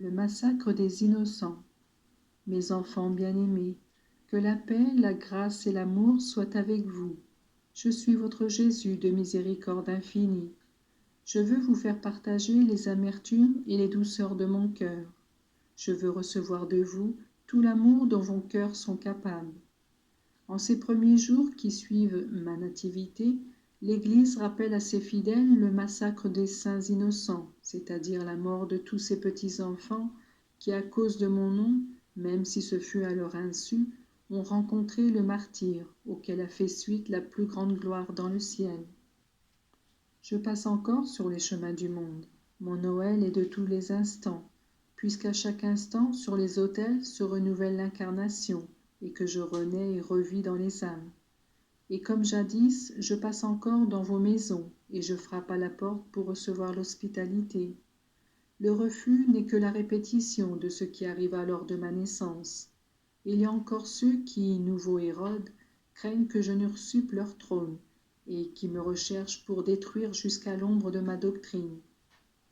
Le massacre des innocents. Mes enfants bien-aimés, que la paix, la grâce et l'amour soient avec vous. Je suis votre Jésus de miséricorde infinie. Je veux vous faire partager les amertumes et les douceurs de mon cœur. Je veux recevoir de vous tout l'amour dont vos cœurs sont capables. En ces premiers jours qui suivent ma nativité, l'Église rappelle à ses fidèles le massacre des saints innocents, c'est-à-dire la mort de tous ces petits-enfants qui, à cause de mon nom, même si ce fut à leur insu, ont rencontré le martyre auquel a fait suite la plus grande gloire dans le ciel. Je passe encore sur les chemins du monde. Mon Noël est de tous les instants, puisqu'à chaque instant sur les autels se renouvelle l'incarnation, et que je renais et revis dans les âmes. Et comme jadis, je passe encore dans vos maisons, et je frappe à la porte pour recevoir l'hospitalité. Le refus n'est que la répétition de ce qui arriva lors de ma naissance. Il y a encore ceux qui, nouveau Hérode, craignent que je n'usurpe leur trône, et qui me recherchent pour détruire jusqu'à l'ombre de ma doctrine.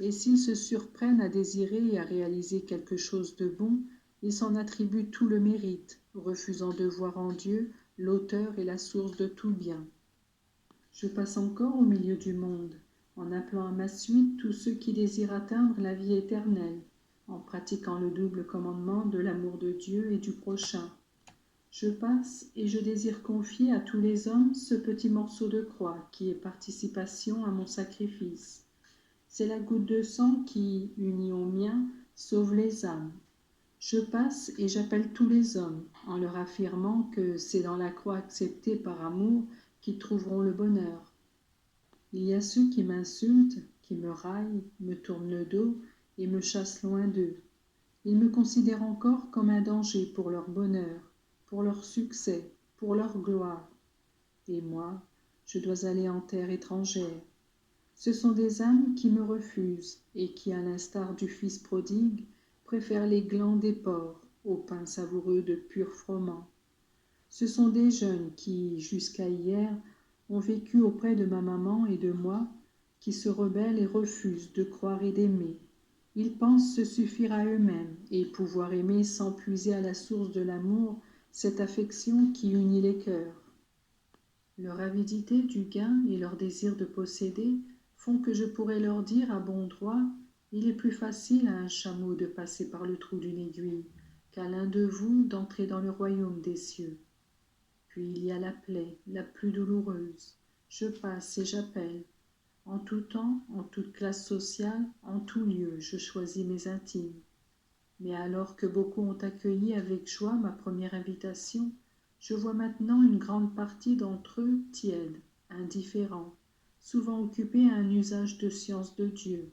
Et s'ils se surprennent à désirer et à réaliser quelque chose de bon, ils s'en attribuent tout le mérite, refusant de voir en Dieu l'auteur et la source de tout bien. Je passe encore au milieu du monde, en appelant à ma suite tous ceux qui désirent atteindre la vie éternelle, en pratiquant le double commandement de l'amour de Dieu et du prochain. Je passe et je désire confier à tous les hommes ce petit morceau de croix qui est participation à mon sacrifice. C'est la goutte de sang qui, unie au mien, sauve les âmes. Je passe et j'appelle tous les hommes, en leur affirmant que c'est dans la croix acceptée par amour qu'ils trouveront le bonheur. Il y a ceux qui m'insultent, qui me raillent, me tournent le dos et me chassent loin d'eux. Ils me considèrent encore comme un danger pour leur bonheur, pour leur succès, pour leur gloire. Et moi, je dois aller en terre étrangère. Ce sont des âmes qui me refusent et qui, à l'instar du fils prodigue, préfèrent les glands des porcs au pain savoureux de pur froment. Ce sont des jeunes qui, jusqu'à hier, ont vécu auprès de ma maman et de moi, qui se rebellent et refusent de croire et d'aimer. Ils pensent se suffire à eux-mêmes et pouvoir aimer sans puiser à la source de l'amour cette affection qui unit les cœurs. Leur avidité du gain et leur désir de posséder font que je pourrais leur dire à bon droit: il est plus facile à un chameau de passer par le trou d'une aiguille qu'à l'un de vous d'entrer dans le royaume des cieux. Puis il y a la plaie, la plus douloureuse. Je passe et j'appelle. En tout temps, en toute classe sociale, en tout lieu, je choisis mes intimes. Mais alors que beaucoup ont accueilli avec joie ma première invitation, je vois maintenant une grande partie d'entre eux tièdes, indifférents, souvent occupés à un usage de science de Dieu,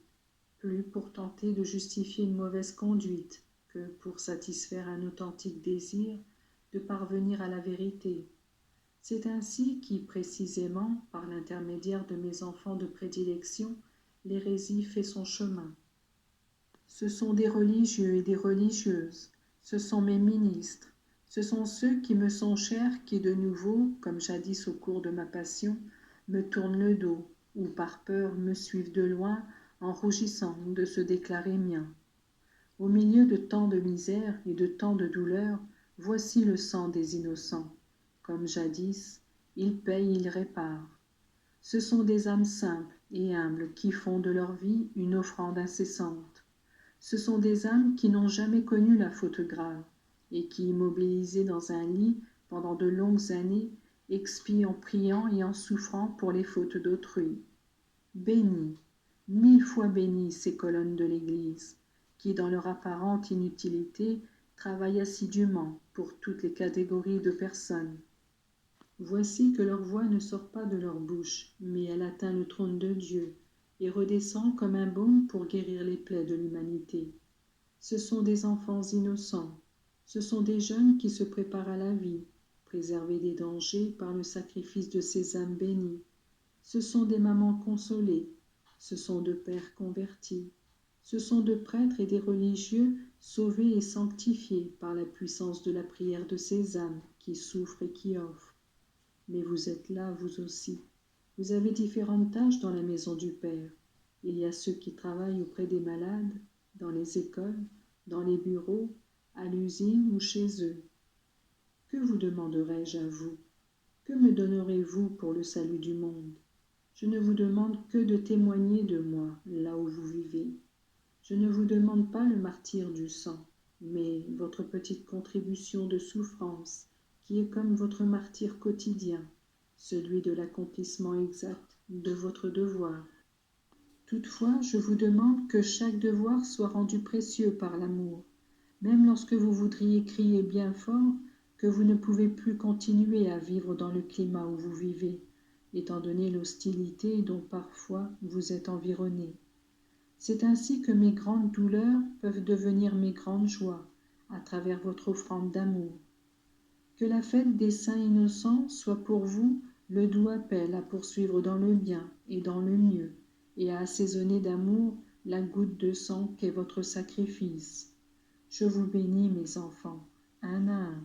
plus pour tenter de justifier une mauvaise conduite que pour satisfaire un authentique désir de parvenir à la vérité. C'est ainsi qui, précisément, par l'intermédiaire de mes enfants de prédilection, l'hérésie fait son chemin. Ce sont des religieux et des religieuses, ce sont mes ministres, ce sont ceux qui me sont chers qui de nouveau, comme jadis au cours de ma passion, me tournent le dos ou par peur me suivent de loin en rougissant de se déclarer miens. Au milieu de tant de misère et de tant de douleur, voici le sang des innocents. Comme jadis, ils payent, ils réparent. Ce sont des âmes simples et humbles qui font de leur vie une offrande incessante. Ce sont des âmes qui n'ont jamais connu la faute grave et qui, immobilisées dans un lit pendant de longues années, expient en priant et en souffrant pour les fautes d'autrui. Bénis, 1000 fois bénis ces colonnes de l'Église, qui, dans leur apparente inutilité, travaillent assidûment pour toutes les catégories de personnes. Voici que leur voix ne sort pas de leur bouche, mais elle atteint le trône de Dieu et redescend comme un baume pour guérir les plaies de l'humanité. Ce sont des enfants innocents, ce sont des jeunes qui se préparent à la vie, préservés des dangers par le sacrifice de ces âmes bénies. Ce sont des mamans consolées, ce sont de pères convertis, ce sont de prêtres et des religieux sauvés et sanctifiés par la puissance de la prière de ces âmes qui souffrent et qui offrent. Mais vous êtes là, vous aussi. Vous avez différentes tâches dans la maison du Père. Il y a ceux qui travaillent auprès des malades, dans les écoles, dans les bureaux, à l'usine ou chez eux. Que vous demanderai-je à vous? Que me donnerez-vous pour le salut du monde? Je ne vous demande que de témoigner de moi là où vous vivez. Je ne vous demande pas le martyre du sang, mais votre petite contribution de souffrance, qui est comme votre martyre quotidien, celui de l'accomplissement exact de votre devoir. Toutefois, je vous demande que chaque devoir soit rendu précieux par l'amour, même lorsque vous voudriez crier bien fort que vous ne pouvez plus continuer à vivre dans le climat où vous vivez, étant donné l'hostilité dont parfois vous êtes environné. C'est ainsi que mes grandes douleurs peuvent devenir mes grandes joies, à travers votre offrande d'amour. Que la fête des saints innocents soit pour vous le doux appel à poursuivre dans le bien et dans le mieux, et à assaisonner d'amour la goutte de sang qu'est votre sacrifice. Je vous bénis, mes enfants, un à un,